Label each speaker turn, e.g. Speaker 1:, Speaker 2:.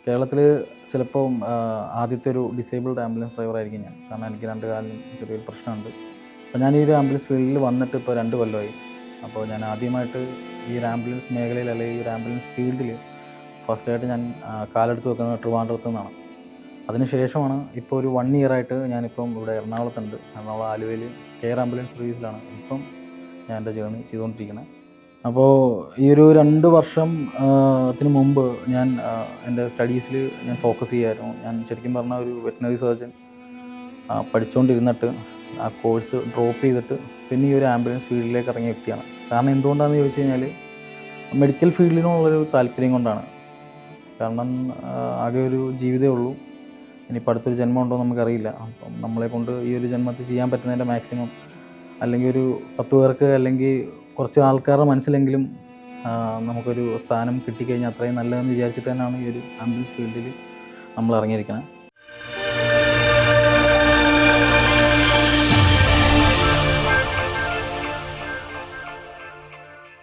Speaker 1: കേരളത്തിൽ ചിലപ്പോൾ ആദ്യത്തെ ഒരു ഡിസേബിൾഡ് ആംബുലൻസ് ഡ്രൈവറായിരിക്കും ഞാൻ. കാരണം എനിക്ക് 2 കാലിനും ചെറിയൊരു പ്രശ്നമുണ്ട്. അപ്പോൾ ഞാൻ ഈ ഒരു ആംബുലൻസ് ഫീൽഡിൽ വന്നിട്ട് ഇപ്പോൾ 2 കൊല്ലമായി. അപ്പോൾ ഞാൻ ആദ്യമായിട്ട് ഈ ഒരു ആംബുലൻസ് മേഖലയിൽ അല്ലെങ്കിൽ ഈ ഒരു ആംബുലൻസ് ഫീൽഡിൽ ഫസ്റ്റായിട്ട് ഞാൻ കാലെടുത്ത് വെക്കുന്നത് ട്രിവാൻഡ്രത്തു നിന്നാണ്. അതിനുശേഷമാണ് ഇപ്പോൾ ഒരു 1 ഇയറായിട്ട് ഞാനിപ്പം ഇവിടെ എറണാകുളത്തുണ്ട്. എറണാകുളം ആലുവയിൽ കെയർ ആംബുലൻസ് സർവീസിലാണ് ഇപ്പം ഞാൻ എൻ്റെ ജേർണി ചെയ്തുകൊണ്ടിരിക്കുന്നത്. അപ്പോൾ ഈ ഒരു 2 വർഷം ത്തിന് മുമ്പ് ഞാൻ എൻ്റെ സ്റ്റഡീസിൽ ഞാൻ ഫോക്കസ് ചെയ്യുമായിരുന്നു. ഞാൻ ശരിക്കും പറഞ്ഞാൽ ഒരു വെറ്റിനറി സർജൻ പഠിച്ചുകൊണ്ടിരുന്നിട്ട് ആ കോഴ്സ് ഡ്രോപ്പ് ചെയ്തിട്ട് പിന്നെ ഈ ഒരു ആംബുലൻസ് ഫീൽഡിലേക്ക് ഇറങ്ങിയ വ്യക്തിയാണ്. കാരണം എന്തുകൊണ്ടാണെന്ന് ചോദിച്ചു കഴിഞ്ഞാൽ മെഡിക്കൽ ഫീൽഡിനുള്ളൊരു താല്പര്യം കൊണ്ടാണ്. കാരണം ആകെ ഒരു ജീവിതമേ ഉള്ളൂ. ഇനിയിപ്പോൾ അടുത്തൊരു ജന്മം ഉണ്ടോ എന്ന് നമുക്കറിയില്ല. അപ്പം നമ്മളെക്കൊണ്ട് ഈ ഒരു ജന്മത്തിൽ ചെയ്യാൻ പറ്റുന്നതിൻ്റെ മാക്സിമം അല്ലെങ്കിൽ ഒരു 10 പേർക്ക് അല്ലെങ്കിൽ കുറച്ച് ആൾക്കാരുടെ മനസ്സിലെങ്കിലും നമുക്കൊരു സ്ഥാനം കിട്ടിക്കഴിഞ്ഞാൽ അത്രയും നല്ലതെന്ന് വിചാരിച്ചിട്ട് തന്നെയാണ് ഈ ഒരു ആംബുലൻസ് ഫീൽഡിൽ നമ്മൾ ഇറങ്ങിയിരിക്കുന്നത്.